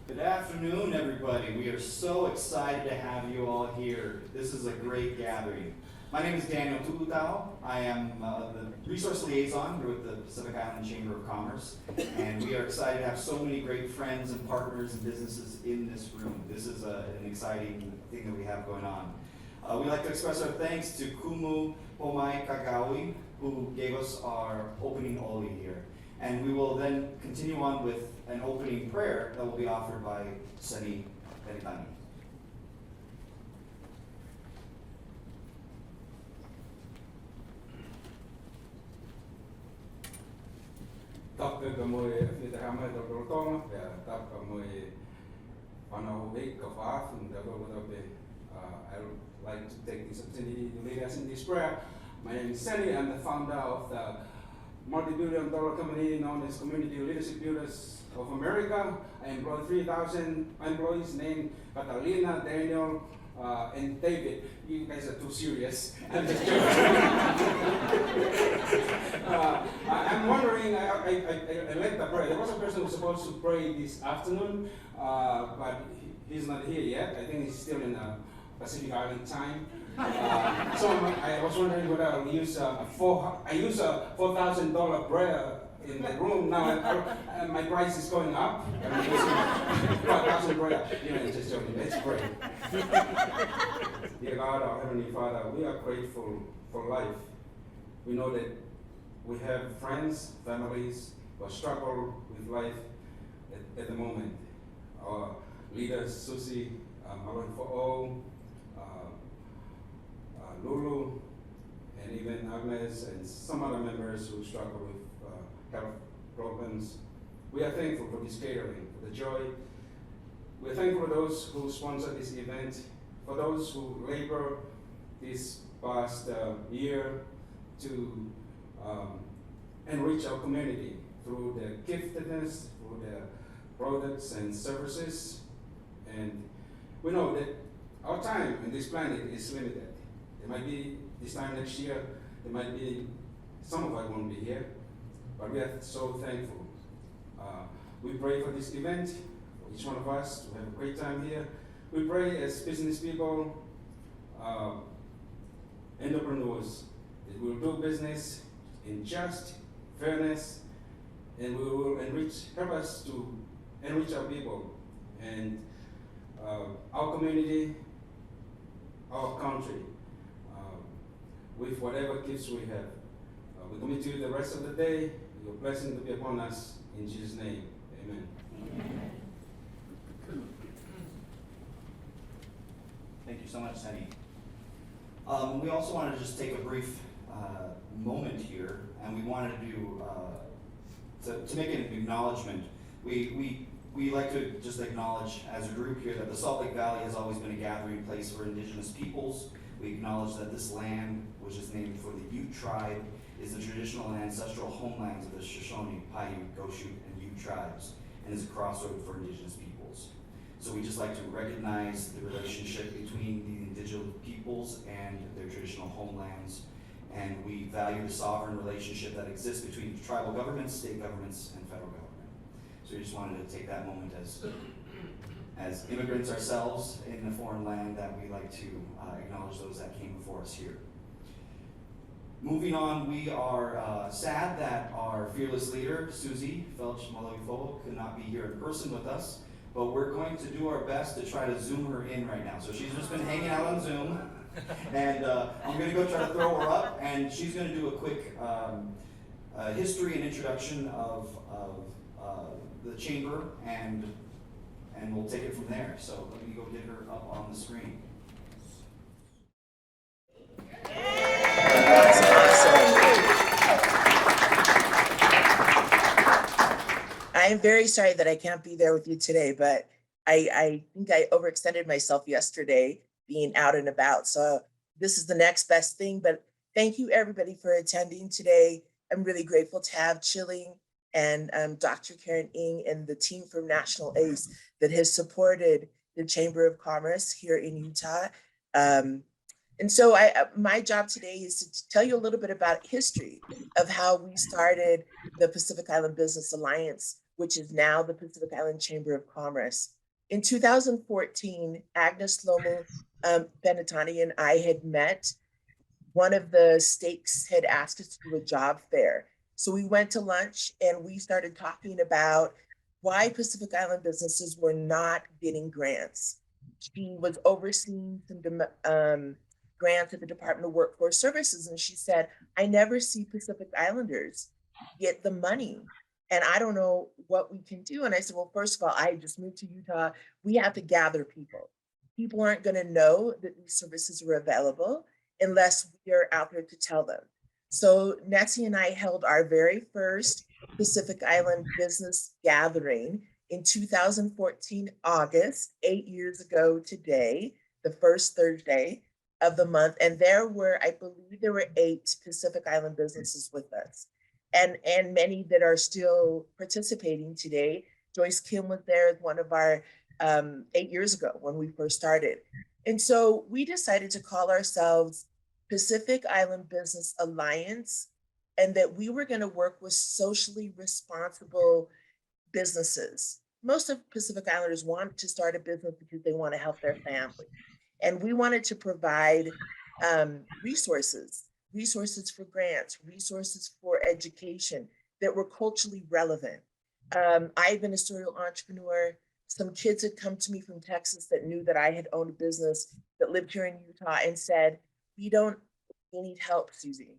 Good afternoon, everybody. We are so excited to have you all here. This is a great gathering. My name is Daniel Tulutao. I am the resource liaison here with the Pacific Island Chamber of Commerce, and we are excited to have so many great friends and partners and businesses in this room. This is an exciting thing that we have going on. We'd like to express our thanks to Kumu Pomai Kagawi, who gave us our opening oli here. And we will then continue on with an opening prayer that will be offered by Lomu-Penitani. Tak kamoy nita hamay doltong ya tak kamoy panahubig kafaf and I would like to take this opportunity to lead us in this prayer. My name is Sally. I'm the founder of the multi-billion-dollar company known as Community Leadership Builders of America. I employ 3,000 employees named Catalina, Daniel, and David. You guys are too serious. I'm just joking. I'm wondering, I led the prayer. There was a person who was supposed to pray this afternoon, but he's not here yet. I think he's still in Pacific Island time. So I was wondering whether I'll use a $4,000 prayer in the room. Now my price is going up. I'm using 4,000 prayer. Just joking. Let's pray. Dear God, our Heavenly Father, we are grateful for life. We know that we have friends, families who struggle with life at the moment. Our leaders, Susie, Malon Fo'o, Lulu, and even Agnes, and some other members who struggle with health problems. We are thankful for this catering, for the joy. We are thankful for those who sponsor this event, for those who labor this past year to enrich our community through their giftedness, through their products and services. And we know that our time on this planet is limited. It might be this time next year, it might be, some of us won't be here, but we are so thankful. We pray for this event, for each one of us to have a great time here. We pray as business people, entrepreneurs, that we will do business in just fairness, and we will help us to enrich our people and our community, our country, with whatever gifts we have. We commit to you the rest of the day. Your blessing to be upon us. In Jesus' name, amen. Thank you so much, Sunny. We also wanted to just take a brief moment here, and we wanted to make an acknowledgement. We like to just acknowledge as a group here that the Salt Lake Valley has always been a gathering place for Indigenous peoples. We acknowledge that this land, which is named for the Ute tribe, is the traditional and ancestral homelands of the Shoshone, Paiute, Goshute, and Ute tribes, and is a crossroad for Indigenous peoples. So we just like to recognize the relationship between the indigenous peoples and their traditional homelands, and we value the sovereign relationship that exists between tribal governments, state governments, and federal government. So we just wanted to take that moment as immigrants ourselves in a foreign land, that we like to acknowledge those that came before us here. Moving on, we are sad that our fearless leader, Susie Felch-Malofo, could not be here in person with us, but we're going to do our best to try to Zoom her in right now. So she's just been hanging out on Zoom, and I'm going to go try to throw her up, and she's going to do a quick history and introduction of the chamber, and we'll take it from there. So let me go get her up on the screen. I am very sorry that I can't be there with you today, but I think I overextended myself yesterday being out and about. So this is the next best thing, but thank you everybody for attending today. I'm really grateful to have Chilling and Dr. Karen Ng and the team from National ACE that has supported the Chamber of Commerce here in Utah. And so my job today is to tell you a little bit about history of how we started the Pacific Island Business Alliance, which is now the Pacific Island Chamber of Commerce. In 2014, Agnes Lomu-Penitani and I had met. One of the stakes had asked us to do a job fair. So we went to lunch and we started talking about why Pacific Island businesses were not getting grants. She was overseeing some grants at the Department of Workforce Services, and she said, I never see Pacific Islanders get the money, and I don't know what we can do. And I said, well, first of all, I just moved to Utah. We have to gather people. People aren't going to know that these services are available unless we are out there to tell them. So Nessie and I held our very first Pacific Island business gathering in 2014, August, 8 years ago today, the first Thursday of the month. And there were, I believe there were 8 Pacific Island businesses with us, and many that are still participating today. Joyce Kim was there as one of our 8 years ago when we first started. And so we decided to call ourselves Pacific Island Business Alliance, and that we were going to work with socially responsible businesses. Most of Pacific Islanders want to start a business because they want to help their family. And we wanted to provide resources for grants, resources for education that were culturally relevant. I've been a serial entrepreneur. Some kids had come to me from Texas that knew that I had owned a business that lived here in Utah and said, we need help, Susie.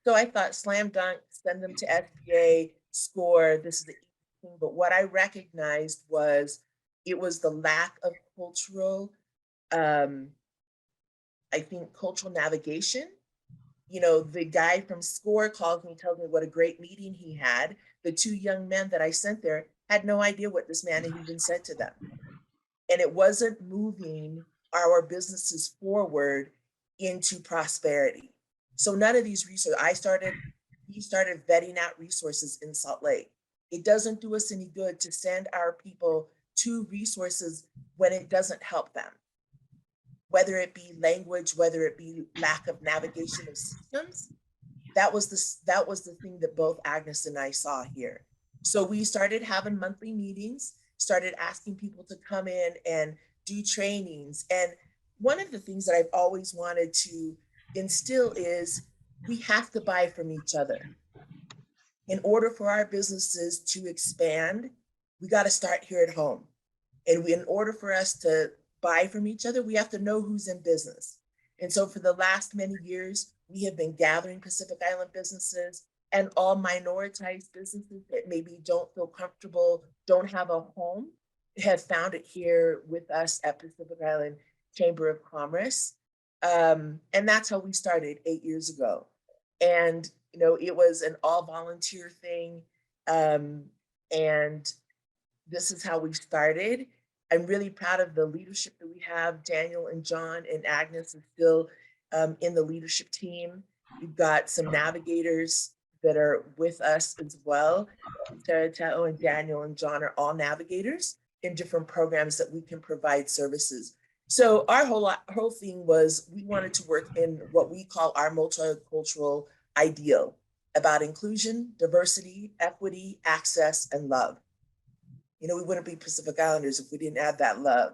So I thought, slam dunk, send them to SBA, score, this is the easy thing. But what I recognized was it was the lack of cultural, cultural navigation. You know, the guy from SCORE calls me, tells me what a great meeting he had. The 2 young men that I sent there had no idea what this man had even said to them. And it wasn't moving our businesses forward into prosperity. So none of these resources, we started vetting out resources in Salt Lake. It doesn't do us any good to send our people to resources when it doesn't help them. Whether it be language, whether it be lack of navigation of systems, that was the thing that both Agnes and I saw here. So we started having monthly meetings, started asking people to come in and do trainings. And one of the things that I've always wanted to instill is we have to buy from each other. In order for our businesses to expand, we got to start here at home. And in order for us to buy from each other, we have to know who's in business. And so for the last many years, we have been gathering Pacific Island businesses and all minoritized businesses that maybe don't feel comfortable, don't have a home, have found it here with us at Pacific Island Chamber of Commerce. And that's how we started 8 years ago. And, you know, it was an all volunteer thing. And this is how we started. I'm really proud of the leadership that we have. Daniel and John and Agnes are still in the leadership team. We've got some navigators that are with us as well. Teo and Daniel and John are all navigators in different programs that we can provide services. So our whole thing was we wanted to work in what we call our multicultural ideal about inclusion, diversity, equity, access, and love. You know, we wouldn't be Pacific Islanders if we didn't add that love.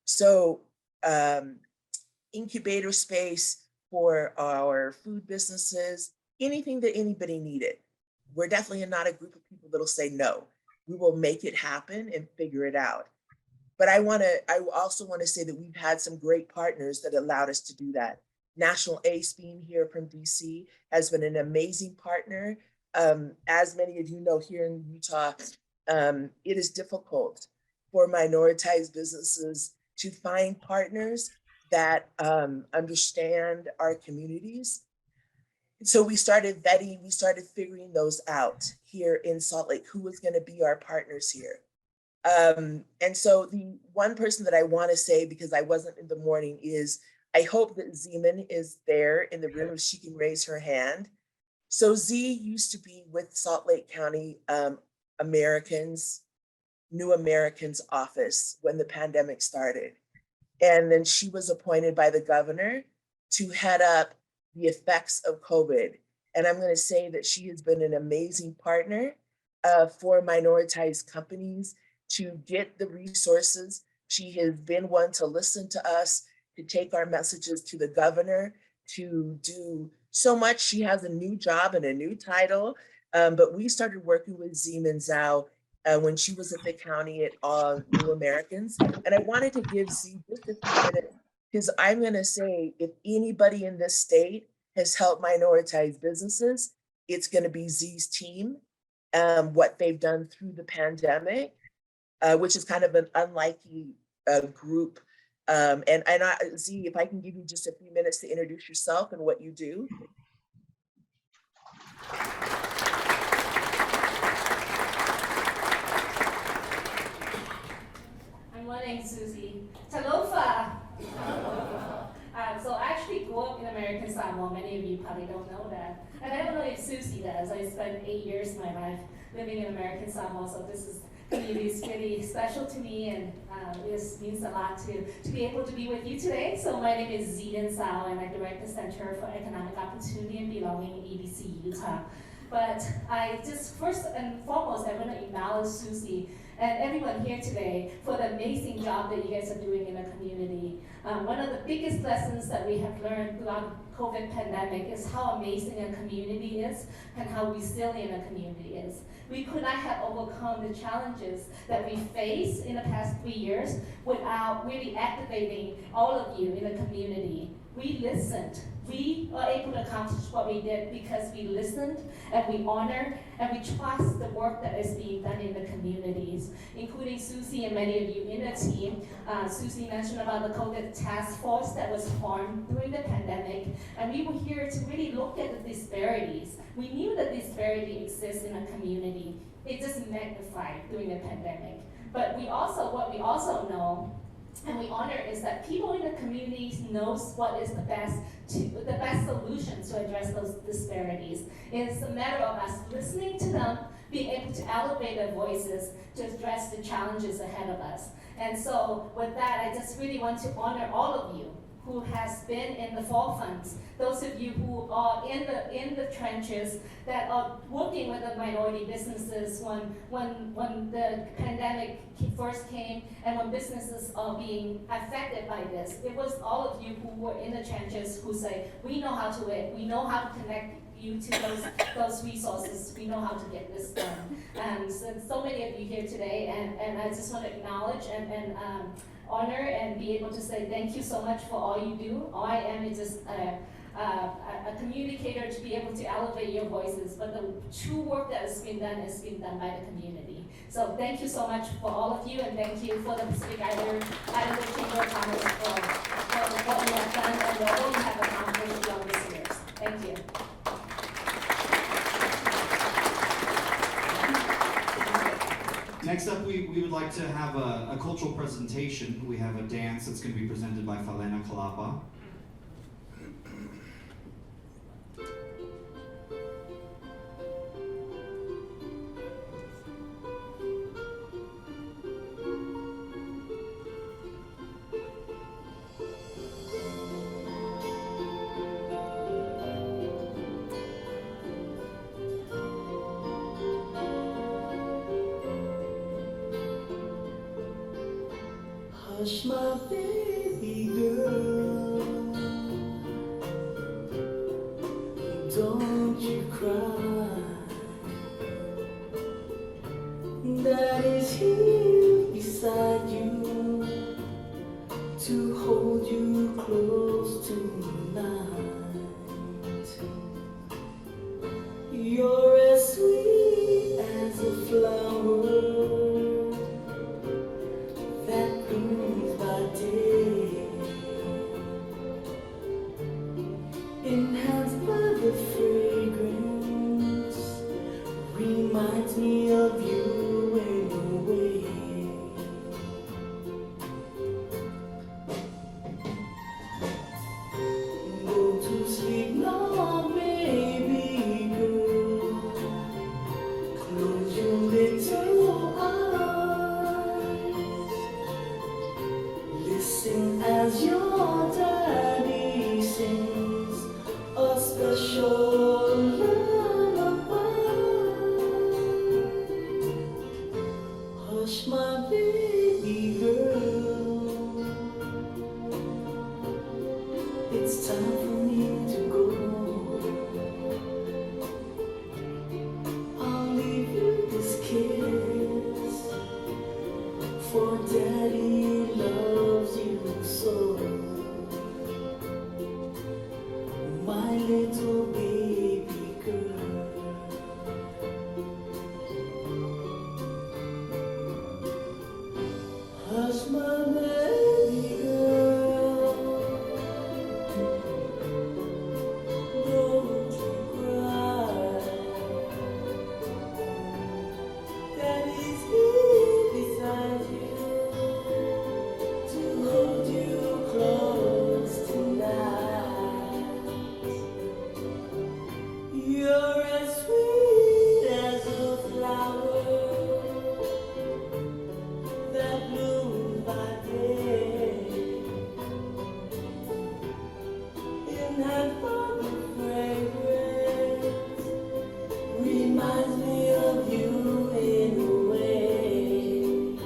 So incubator space for our food businesses, anything that anybody needed. We're definitely not a group of people that'll say no. We will make it happen and figure it out. But I also want to say that we've had some great partners that allowed us to do that. National ACE being here from DC has been an amazing partner. As many of you know, here in Utah, it is difficult for minoritized businesses to find partners that understand our communities. So we started vetting, we started figuring those out here in Salt Lake, who was going to be our partners here. And so the one person that I want to say, because I wasn't in the morning, is I hope that Zeman is there in the room if she can raise her hand. So Z used to be with Salt Lake County New Americans office when the pandemic started. And then she was appointed by the governor to head up the effects of COVID. And I'm going to say that she has been an amazing partner for minoritized companies to get the resources. She has been one to listen to us, to take our messages to the governor, to do so much. She has a new job and a new title, but we started working with Zeman Zhao when she was at the county at New Americans. And I wanted to give Z just a few minutes, because I'm going to say, if anybody in this state has helped minoritized businesses, it's going to be Z's team, what they've done through the pandemic, which is kind of an unlikely group. Z, if I can give you just a few minutes to introduce yourself and what you do. My name's Susie. Talofa. So I actually grew up in American Samoa. Many of you probably don't know that. And I don't know if Susie does. I spent 8 years of my life living in American Samoa, so this community is really special to me, and it means a lot to be able to be with you today. So my name is Zeden Sao, and I direct the Center for Economic Opportunity and Belonging in EDC, Utah. But I just, first and foremost, I want to acknowledge Susie and everyone here today for the amazing job that you guys are doing in the community. One of the biggest lessons that we have learned throughout the COVID pandemic is how amazing a community is and how resilient a community is. We could not have overcome the challenges that we faced in the past 3 years without really activating all of you in the community. We listened. We are able to accomplish what we did because we listened and we honored and we trust the work that is being done in the communities, including Susie and many of you in the team. Susie mentioned about the COVID task force that was formed during the pandemic, and we were here to really look at the disparities. We knew that disparity exists in a community. It just magnified during the pandemic. But what we also know and we honor is that people in the communities knows what is the best solution to address those disparities. It's a matter of us listening to them, being able to elevate their voices to address the challenges ahead of us. And so with that, I just really want to honor all of you who has been in the forefront, those of you who are in the trenches that are working with the minority businesses when the pandemic first came and when businesses are being affected by this. It was all of you who were in the trenches who say, we know how to it, we know how to connect you to those resources, we know how to get this done. And so many of you here today, and I just want to acknowledge and honor and be able to say thank you so much for all you do. All I am is just a communicator to be able to elevate your voices, but the true work that has been done is being done by the community. So thank you so much for all of you, and thank you for the Pacific Islander Chamber of Commerce for what you have done and what you have accomplished throughout these years. Thank you. Next up, we would like to have a cultural presentation. We have a dance that's going to be presented by Falena Kalapa. Hush, my baby girl, don't you cry. Daddy's here beside you to hold you close tonight. You're as sweet as a flower that blooms by day, enhanced by the fragrance, reminds me of you in a way. Go to sleep now, baby girl. Close your little eyes. Listen as your daddy sings a special lullaby. Hush, my baby girl, it's time for me to go. I'll leave you this kiss, for daddy loves you so. My little baby girl. Hush, my baby girl, don't you cry. Daddy's here beside you to hold you close tonight. You're as sweet as a flower that blooms by day, enhanced by the fragrance, reminds me of you in a way.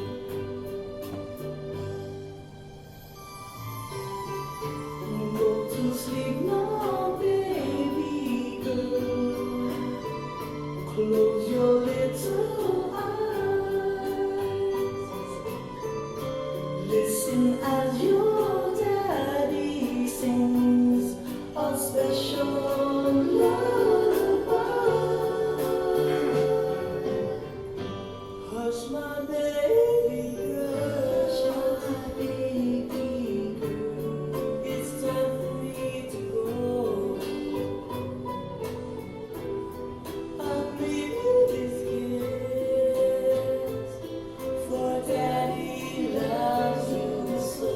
Go to sleep now, baby girl. Close your little eyes. Listen as your daddy sings a special lullaby. Hush, my baby girl, hush, my baby girl. It's time for me to go. I'll leave you this kiss, for daddy loves you so.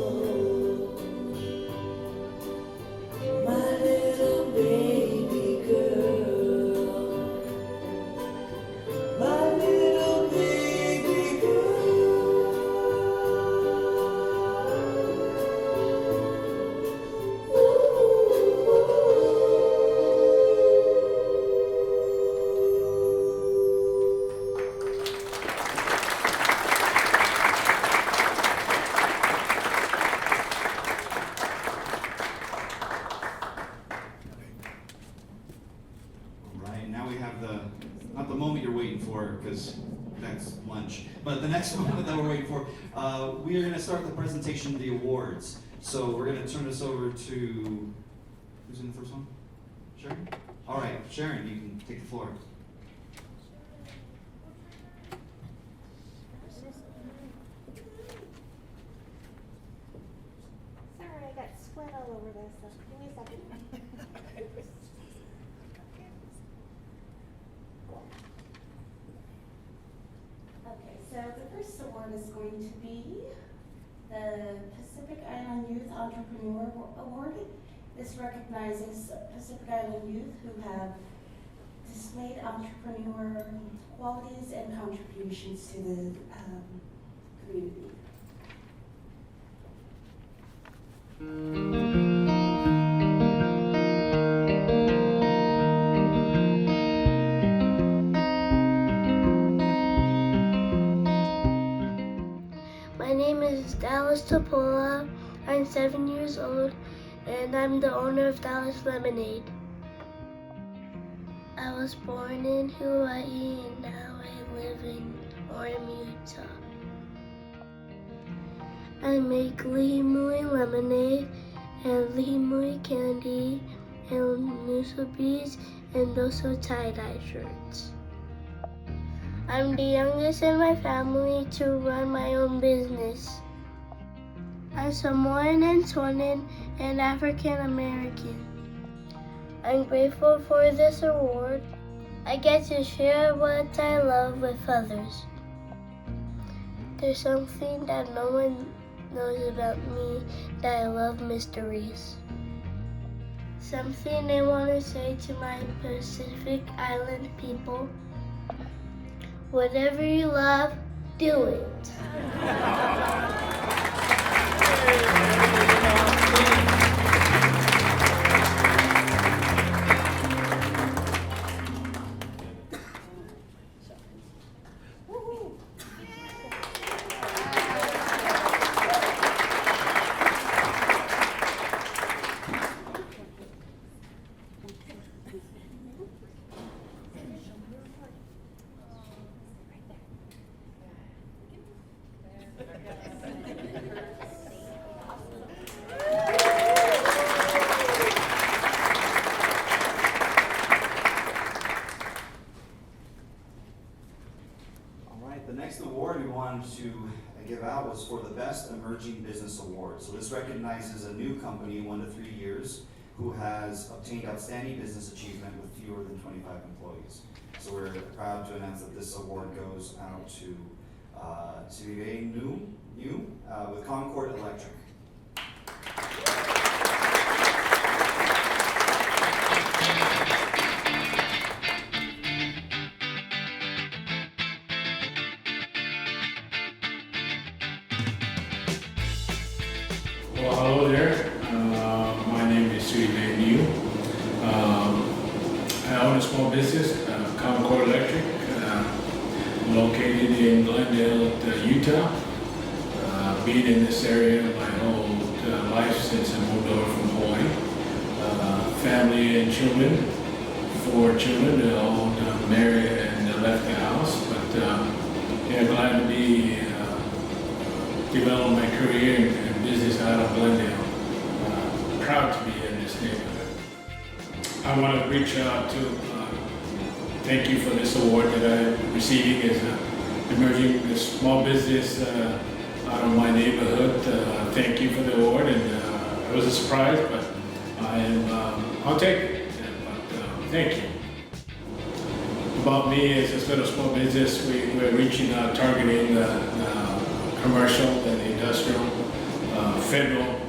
My little baby girl, my little baby girl. Right, now we have not the moment you're waiting for, because that's lunch, but the next moment that we're waiting for, we are gonna start the presentation of the awards. So we're gonna turn this over to, who's in the first one? Sharon? All right, Sharon, you can take the floor. Sorry, I got sweat all over this, so give me a second. Okay, so the first award is going to be the Pacific Island Youth Entrepreneur Award. This recognizes Pacific Island youth who have displayed entrepreneur qualities and contributions to the community. My name is Dallas Topola. I'm 7 years old, and I'm the owner of Dallas Lemonade. I was born in Hawaii, and now I live in Orem, Utah. I make limui lemonade and limui candy and musubis and also tie-dye shirts. I'm the youngest in my family to run my own business. I'm Samoan and Swanan and African American. I'm grateful for this award. I get to share what I love with others. There's something that no one knows about me that I love mysteries. Something I want to say to my Pacific Island people. Whatever you love, do it. The next award we wanted to give out was for the Best Emerging Business Award. So this recognizes a new company, 1 to 3 years, who has obtained outstanding business achievement with fewer than 25 employees. So we're proud to announce that this award goes out to PIBA New with Concord Electric. Well, hello there. My name is New. I own a small business, Concord Electric, located in Glendale, Utah. Been in this area my whole life since I moved over from Hawaii. Family and children, 4 children, they all married and left the house, but yeah, glad to be develop my career in business out of Glendale. Proud to be in this neighborhood. I want to reach out to thank you for this award that I'm receiving as an emerging small business out of my neighborhood. Thank you for the award, and it was a surprise, but I'll take it. But thank you. About me as a little small business, we're reaching out, targeting commercial and industrial, federal.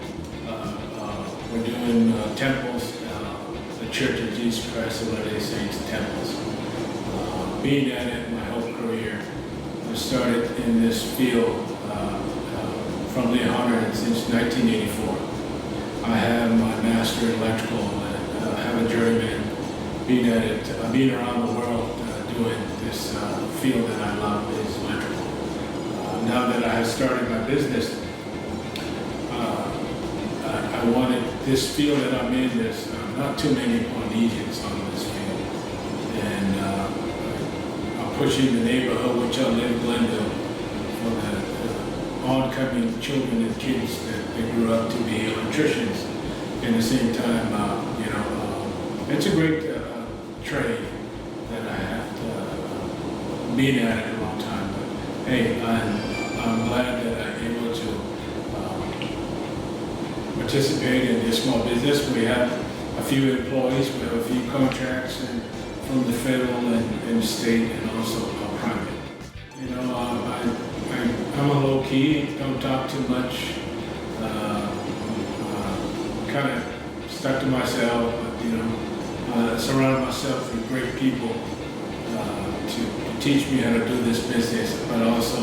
We're doing temples, the Church of Jesus Christ of Latter-day Saints temples. Being at it my whole career, I started in this field from the honor since 1984. I have my master in electrical and have a journeyman. Being at it, being around the world doing this field that I love is electrical. Now that I have started my business, I wanted this field that I'm in. There's not too many Polynesians on this field, and I'm pushing the neighborhood which I live, Glendale, for the oncoming children and kids that they grew up to be electricians. And at the same time, it's a great trade that I have been at it a long time. But hey, I'm glad that I'm able to participate in this small business. We have a few employees, we have a few contracts and from the federal and state and also private. I'm a low key, don't talk too much, kind of stuck to myself, but surround myself with great people to teach me how to do this business, but also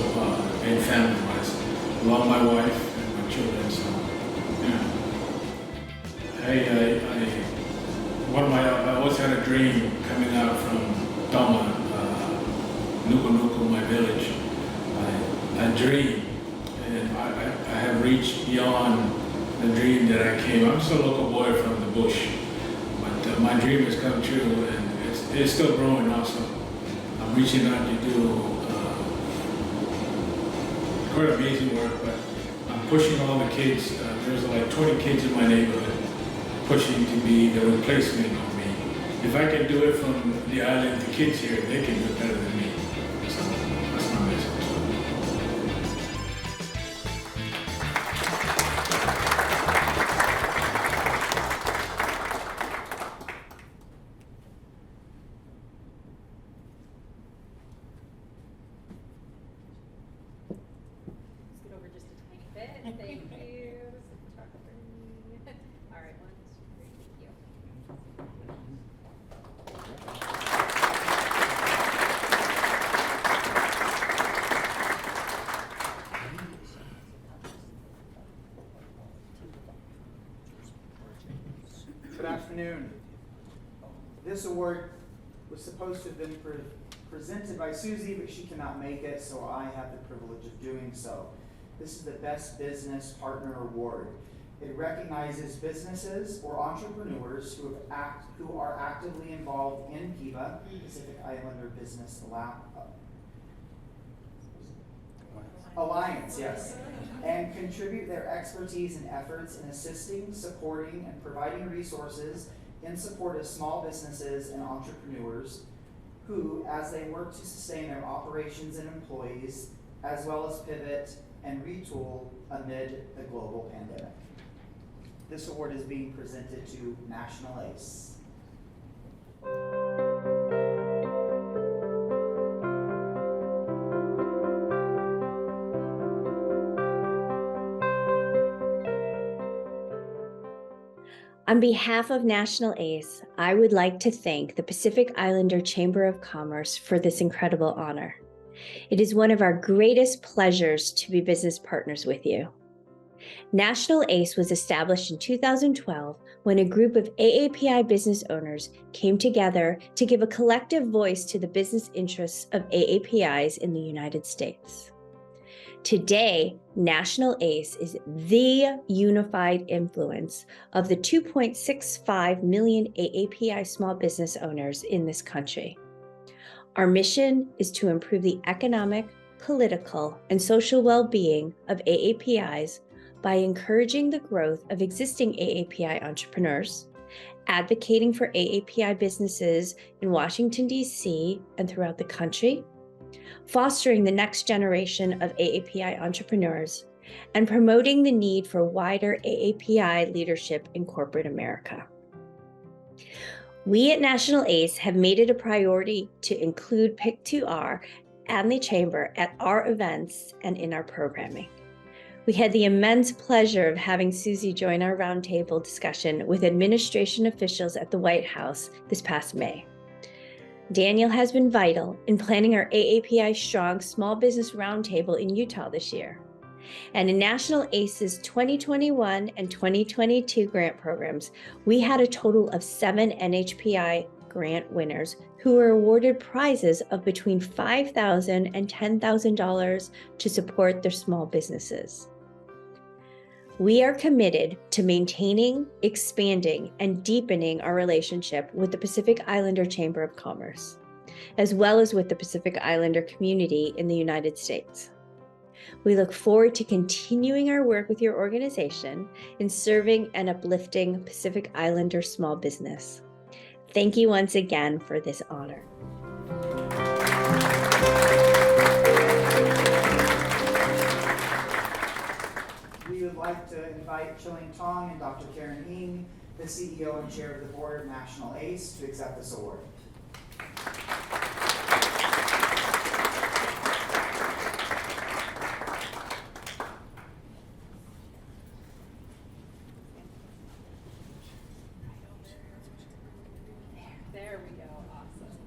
and family-wise. Love my wife and my children, so yeah. I always had a dream coming out from Doma, Nuku, my village. I dreamed, and I reach beyond the dream that I came. I'm just a local boy from the bush, but my dream has come true, and it's still growing also. I'm reaching out to do quite amazing work, but I'm pushing all the kids. There's like 20 kids in my neighborhood pushing to be the replacement of me. If I can do it from the island, the kids here, they can do it better than me. So that's my message. Scoot over just a tiny bit. Thank you. All right, 1, 2, 3. Thank you. Good afternoon. This award was supposed to have been presented by Susie, but she cannot make it, so I have the privilege of doing so. This is the Best Business Partner Award. It recognizes businesses or entrepreneurs who are actively involved in PIBA, Pacific Islander Business Alliance, yes, and contribute their expertise and efforts in assisting, supporting, and providing resources in support of small businesses and entrepreneurs who, as they work to sustain their operations and employees, as well as pivot and retool amid the global pandemic. This award is being presented to National ACE. On behalf of National ACE, I would like to thank the Pacific Islander Chamber of Commerce for this incredible honor. It is one of our greatest pleasures to be business partners with you. National ACE was established in 2012 when a group of AAPI business owners came together to give a collective voice to the business interests of AAPIs in the United States. Today, National ACE is the unified influence of the 2.65 million AAPI small business owners in this country. Our mission is to improve the economic, political, and social well-being of AAPIs by encouraging the growth of existing AAPI entrepreneurs, advocating for AAPI businesses in Washington, D.C. and throughout the country, fostering the next generation of AAPI entrepreneurs, and promoting the need for wider AAPI leadership in corporate America. We at National ACE have made it a priority to include PIC2R and the Chamber at our events and in our programming. We had the immense pleasure of having Susie join our roundtable discussion with administration officials at the White House this past May. Daniel has been vital in planning our AAPI Strong Small Business Roundtable in Utah this year. And in National ACE's 2021 and 2022 grant programs, we had a total of 7 NHPI grant winners who were awarded prizes of between $5,000 and $10,000 to support their small businesses. We are committed to maintaining, expanding, and deepening our relationship with the Pacific Islander Chamber of Commerce, as well as with the Pacific Islander community in the United States. We look forward to continuing our work with your organization in serving and uplifting Pacific Islander small business. Thank you once again for this honor. We would like to invite Chilling Tong and Dr. Karen Ng, the CEO and Chair of the Board of National ACE, to accept this award. There we go. Awesome.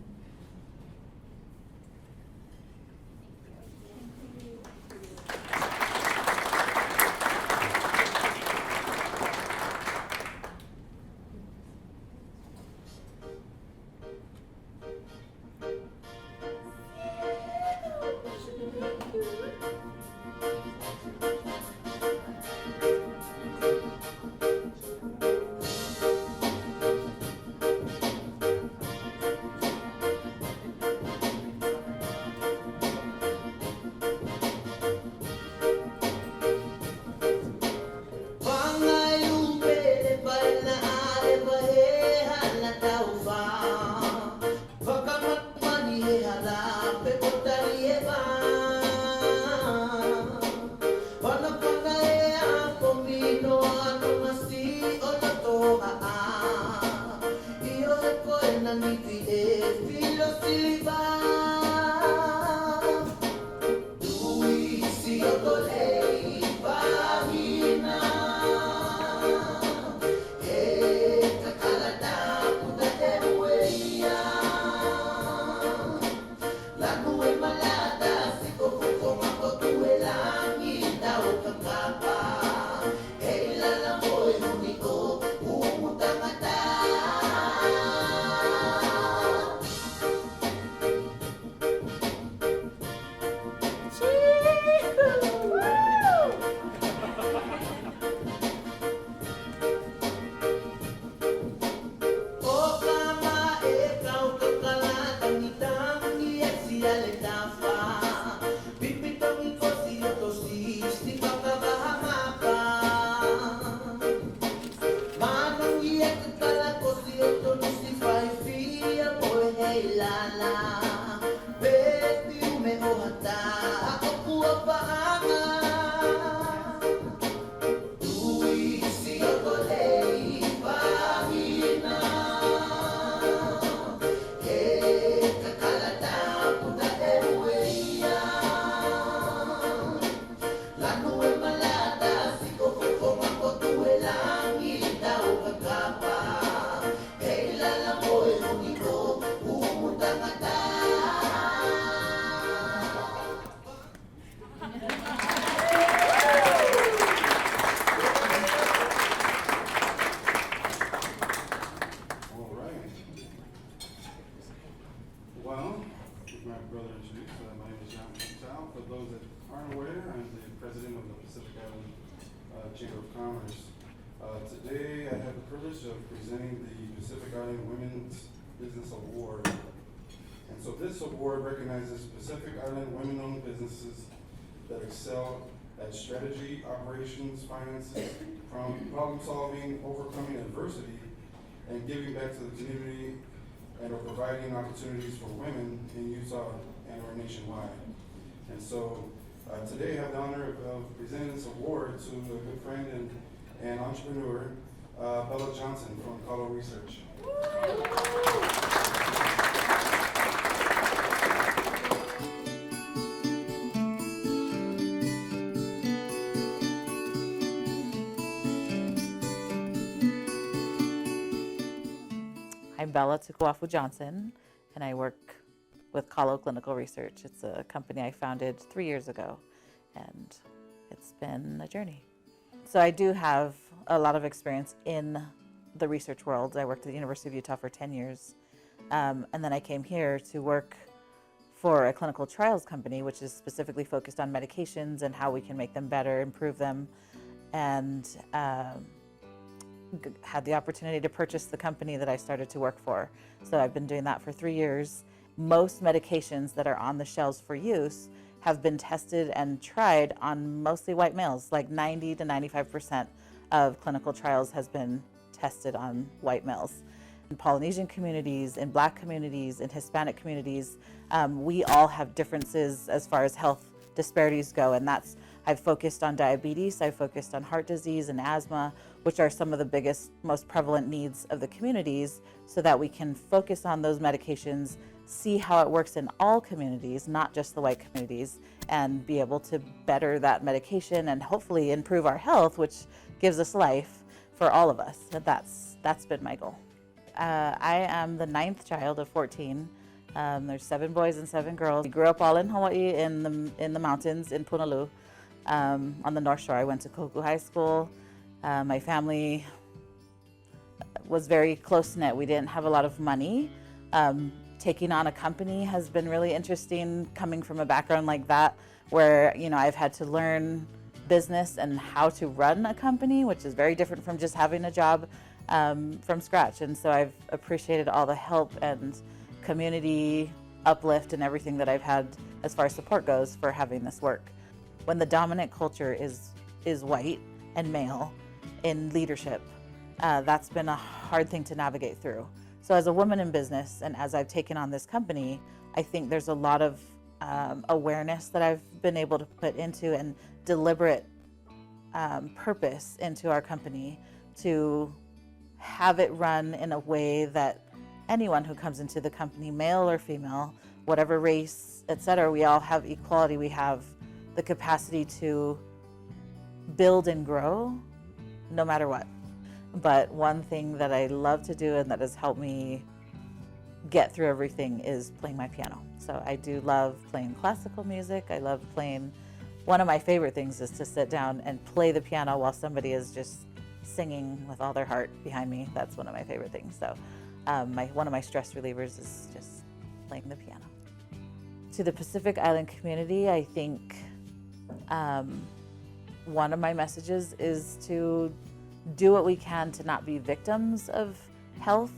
for those that aren't aware, I'm the president of the Pacific Island Chamber of Commerce. Today, I have the privilege of presenting the Pacific Island Women's Business Award. And so this award recognizes Pacific Island women-owned businesses that excel at strategy, operations, finances, problem solving, overcoming adversity, and giving back to the community, and are providing opportunities for women in Utah and or nationwide. And so today I have the honor of presenting this award to a good friend and entrepreneur, Bella Johnson from Colo Research. I'm Bella Tukuafu Johnson, and I work with Colo Clinical Research. It's a company I founded 3 years ago, and it's been a journey. So I do have a lot of experience in the research world. I worked at the University of Utah for 10 years, and then I came here to work for a clinical trials company, which is specifically focused on medications and how we can make them better, improve them, and had the opportunity to purchase the company that I started to work for. So I've been doing that for 3 years. Most medications that are on the shelves for use have been tested and tried on mostly white males. Like 90 to 95% of clinical trials has been tested on white males. In Polynesian communities, in Black communities, in Hispanic communities, we all have differences as far as health disparities go, and I've focused on diabetes, I've focused on heart disease and asthma, which are some of the biggest, most prevalent needs of the communities, so that we can focus on those medications, see how it works in all communities, not just the white communities, and be able to better that medication and hopefully improve our health, which gives us life for all of us. That's been my goal. I am the 9th child of 14. There's 7 boys and 7 girls. We grew up all in Hawaii in the mountains in Punalu. On the North Shore. I went to Koku High School. My family was very close-knit. We didn't have a lot of money. Taking on a company has been really interesting, coming from a background like that, where I've had to learn business and how to run a company, which is very different from just having a job from scratch. And so I've appreciated all the help and community uplift and everything that I've had as far as support goes for having this work. When the dominant culture is white and male in leadership, that's been a hard thing to navigate through. So as a woman in business and as I've taken on this company, I think there's a lot of awareness that I've been able to put into and deliberate purpose into our company to have it run in a way that anyone who comes into the company, male or female, whatever race, etc., we all have equality. We have the capacity to build and grow no matter what. But one thing that I love to do and that has helped me get through everything is playing my piano. So I do love playing classical music. I love playing, one of my favorite things is to sit down and play the piano while somebody is just singing with all their heart behind me. That's one of my favorite things. So one of my stress relievers is just playing the piano. To the Pacific Island community, I think one of my messages is to do what we can to not be victims of health,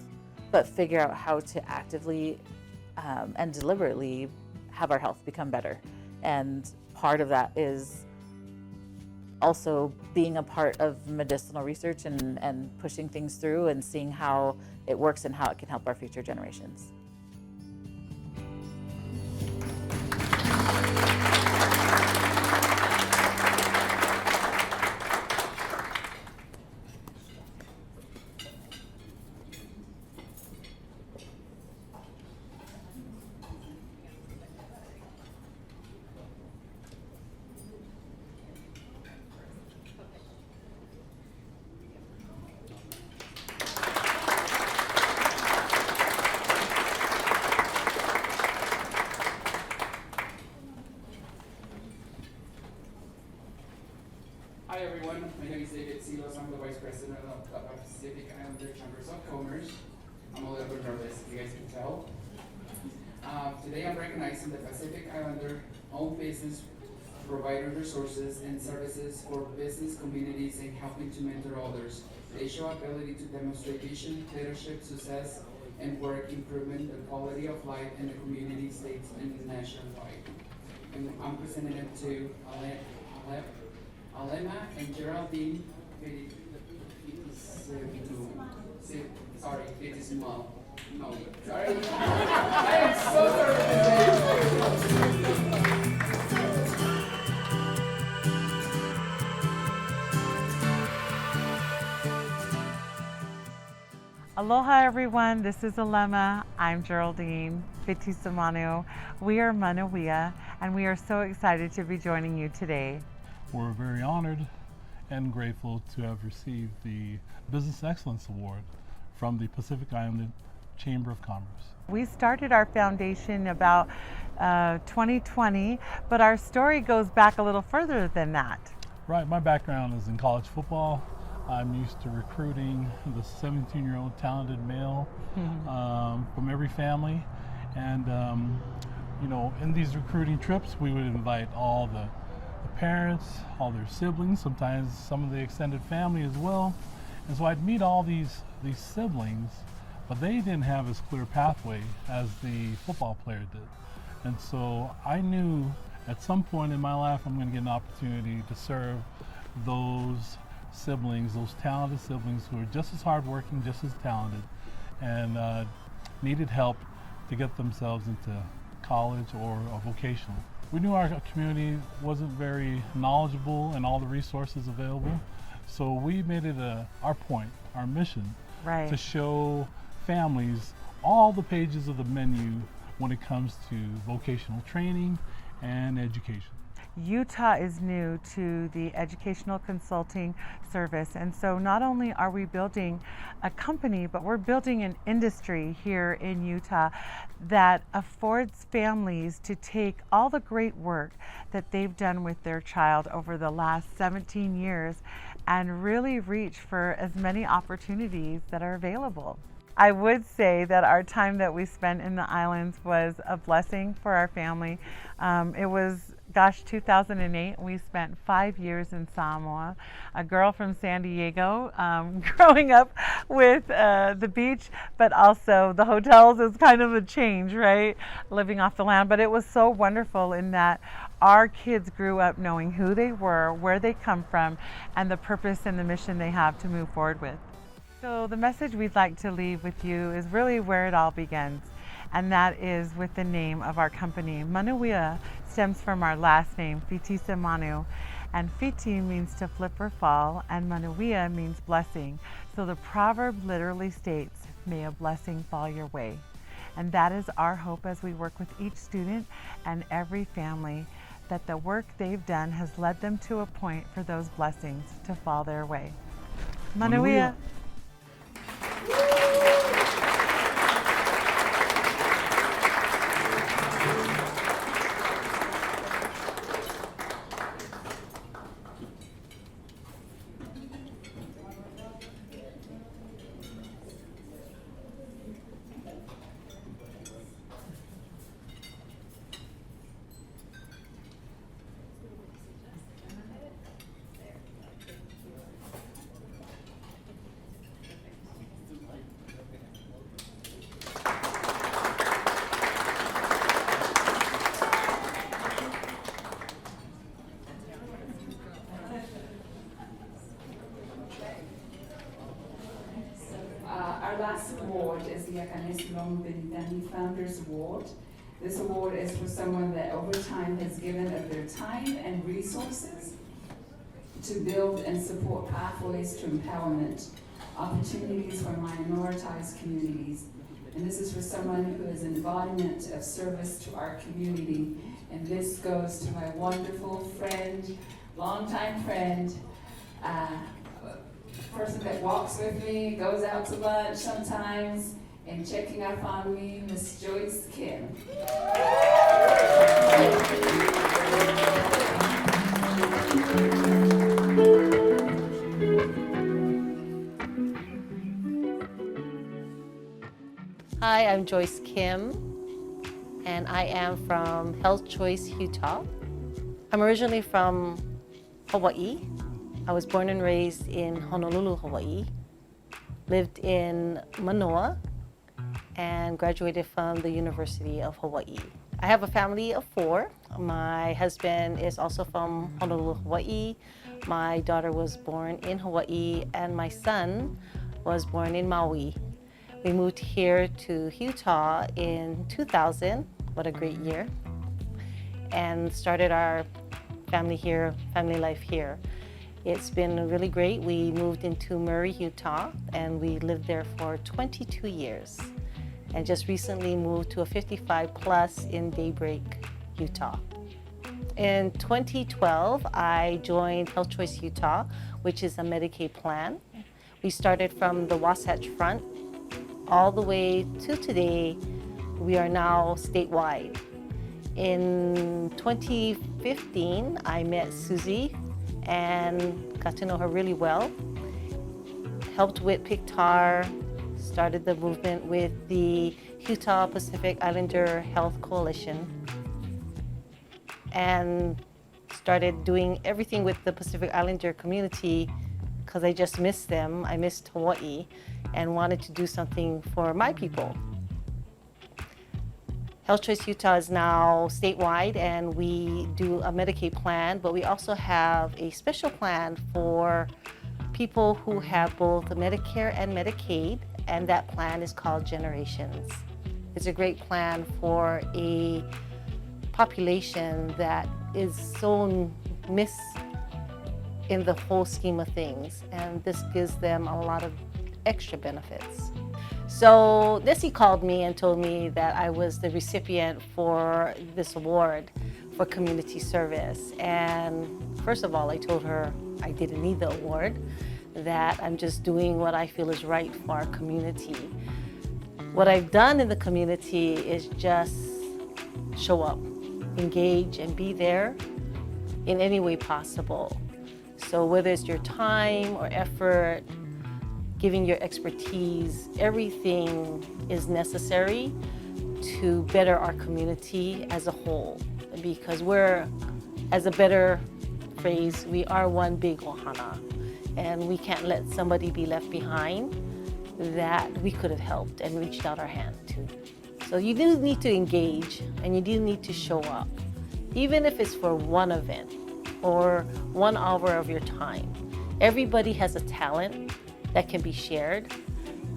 but figure out how to actively and deliberately have our health become better. And part of that is also being a part of medicinal research and pushing things through and seeing how it works and how it can help our future generations. Hi everyone, my name is David Silos. I'm the Vice President of the Pacific Islander Chambers of Commerce. I'm a little bit nervous, if you guys can tell. Today I'm recognizing the Pacific Islander owned business providing resources and services for business communities and helping to mentor others. They show ability to demonstrate vision, leadership, success, and work improvement, the quality of life in the community, states, and nationwide. And I'm presenting it to Alema and Geraldine. Sorry, it is small. No, sorry. I am so sorry. Aloha everyone, this is Alema. I'm Geraldine Fitisamanu. We are Manawia and we are so excited to be joining you today. We're very honored and grateful to have received the Business Excellence Award from the Pacific Island Chamber of Commerce. We started our foundation about 2020, but our story goes back a little further than that. Right, my background is in college football. I'm used to recruiting the 17-year-old talented male from every family. And, you know, in these recruiting trips, we would invite all the parents, all their siblings, sometimes some of the extended family as well. And so I'd meet all these siblings, but they didn't have as clear pathway as the football player did. And so I knew at some point in my life I'm going to get an opportunity to serve those siblings, those talented siblings who are just as hardworking, just as talented, and needed help to get themselves into college or vocational. We knew our community wasn't very knowledgeable in all the resources available, so we made it our point, our mission, to show families all the pages of the menu when it comes to vocational training and education. Utah is new to the educational consulting service, and so not only are we building a company, but we're building an industry here in Utah that affords families to take all the great work that they've done with their child over the last 17 years and really reach for as many opportunities that are available. I would say that our time that we spent in the islands was a blessing for our family. It was 2008, we spent 5 years in Samoa. A girl from San Diego, growing up with the beach, but also the hotels is kind of a change, right? Living off the land, but it was so wonderful in that our kids grew up knowing who they were, where they come from, and the purpose and the mission they have to move forward with. So the message we'd like to leave with you is really where it all begins, and that is with the name of our company. Manawia stems from our last name, Fitisa Manu, and Fiti means to flip or fall, and Manawia means blessing. So the proverb literally states, may a blessing fall your way. And that is our hope as we work with each student and every family, that the work they've done has led them to a point for those blessings to fall their way. Manawia. Our last award is the Akanesi Lomu-Penitani Founders Award. This award is for someone that over time has given of their time and resources to build and support pathways to empowerment, opportunities for minoritized communities. And this is for someone who is an embodiment of service to our community. And this goes to my wonderful friend, longtime friend, person that walks with me, goes out to lunch sometimes, and checking up on me, Miss Joyce Kim. Hi, I'm Joyce Kim. and I am from Health Choice, Utah. I'm originally from Hawaii. I was born and raised in Honolulu, Hawaii. Lived in Manoa and graduated from the University of Hawaii. I have a family of 4. My husband is also from Honolulu, Hawaii. My daughter was born in Hawaii, and my son was born in Maui. We moved here to Utah in 2000, what a great year, and started our family life here. It's been really great. We moved into Murray, Utah, and we lived there for 22 years. And just recently moved to a 55 plus in Daybreak, Utah. In 2012, I joined Health Choice Utah, which is a Medicaid plan. We started from the Wasatch Front all the way to today. We are now statewide. In 2015, I met Susie and got to know her really well. Helped with PICTAR, started the movement with the Utah Pacific Islander Health Coalition, and started doing everything with the Pacific Islander community because I just missed them. I missed Hawaii and wanted to do something for my people. Health Choice Utah is now statewide, and we do a Medicaid plan, but we also have a special plan for people who have both Medicare and Medicaid, and that plan is called Generations. It's a great plan for a population that is so missed in the whole scheme of things, and this gives them a lot of extra benefits. So Nessie called me and told me that I was the recipient for this award for community service. And first of all, I told her I didn't need the award, that I'm just doing what I feel is right for our community. What I've done in the community is just show up, engage, and be there in any way possible. So whether it's your time or effort, giving your expertise, everything is necessary to better our community as a whole. Because we're, as a better phrase, we are one big ohana. And we can't let somebody be left behind that we could have helped and reached out our hand to. So you do need to engage, and you do need to show up, even if it's for one event or 1 hour of your time. Everybody has a talent that can be shared.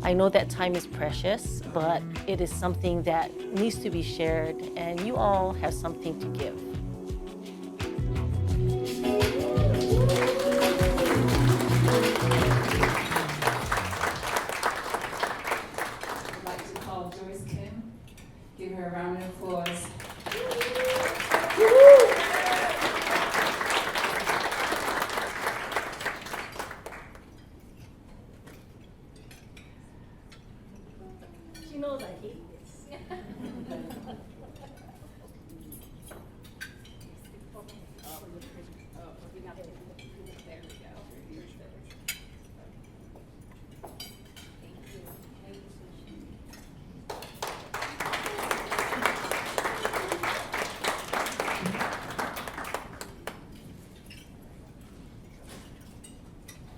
I know that time is precious, but it is something that needs to be shared, and you all have something to give. I'd like to call Joyce Kim. Give her a round of applause. She knows I hate this. There we go.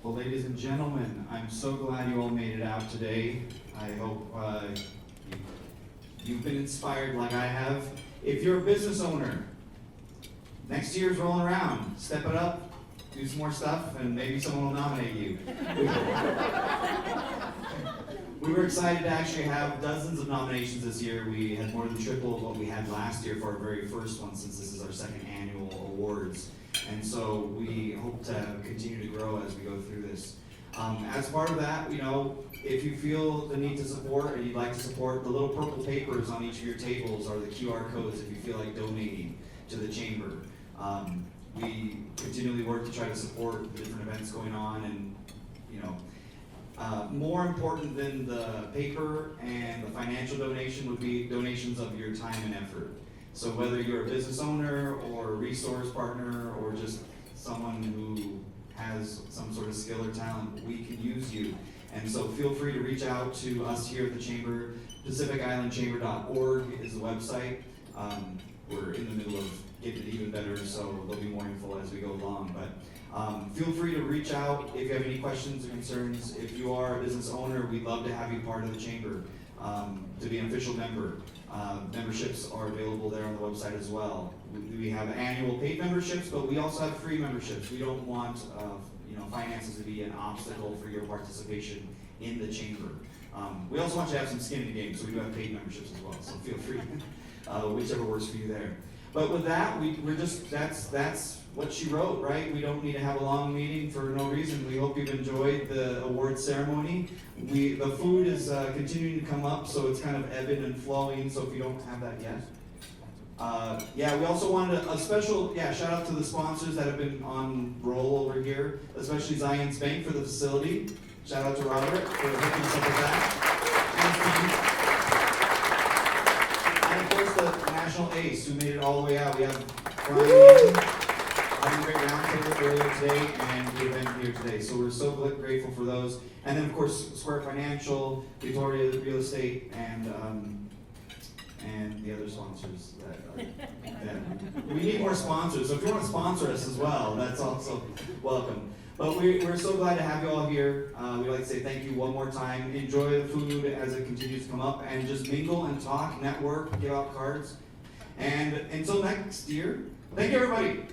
Well, ladies and gentlemen, I'm so glad you all made it out today. I hope you've been inspired like I have. If you're a business owner, next year's rolling around, step it up, do some more stuff, and maybe someone will nominate you. We were excited to actually have dozens of nominations this year. We had more than triple what we had last year for our very first one, since this is our second annual awards. And so we hope to continue to grow as we go through this. As part of that, if you feel the need to support, or you'd like to support, the little purple papers on each of your tables are the QR codes if you feel like donating to the chamber. We continually work to try to support the different events going on, and more important than the paper and the financial donation would be donations of your time and effort. So whether you're a business owner or a resource partner or just someone who has some sort of skill or talent, we can use you. And so feel free to reach out to us here at the Chamber. PacificIslandChamber.org is the website. We're in the middle of getting it even better, so there'll be more info as we go along. But feel free to reach out if you have any questions or concerns. If you are a business owner, we'd love to have you part of the chamber, to be an official member. Memberships are available there on the website as well. We have annual paid memberships, but we also have free memberships. We don't want finances to be an obstacle for your participation in the chamber. We also want you to have some skin in the game, so we do have paid memberships as well. So feel free, whichever works for you there. But with that, we're just that's what she wrote, right? We don't need to have a long meeting for no reason. We hope you've enjoyed the award ceremony. The food is continuing to come up, so it's kind of ebbing and flowing. So if you don't have that yet. We also wanted a special shout out to the sponsors that have been on roll over here, especially Zions Bank for the facility. Shout out to Robert for hooking us up with that. And of course the National Ace who made it all the way out. We have Brian having a great roundtable earlier today and the event here today. So we're so grateful for those. And then of course Square Financial, Victoria Real Estate, and the other sponsors that we need more sponsors. So if you want to sponsor us as well, that's also welcome. But we're so glad to have you all here. We'd like to say thank you one more time. Enjoy the food as it continues to come up, and just mingle and talk, network, give out cards. And until next year, thank you everybody.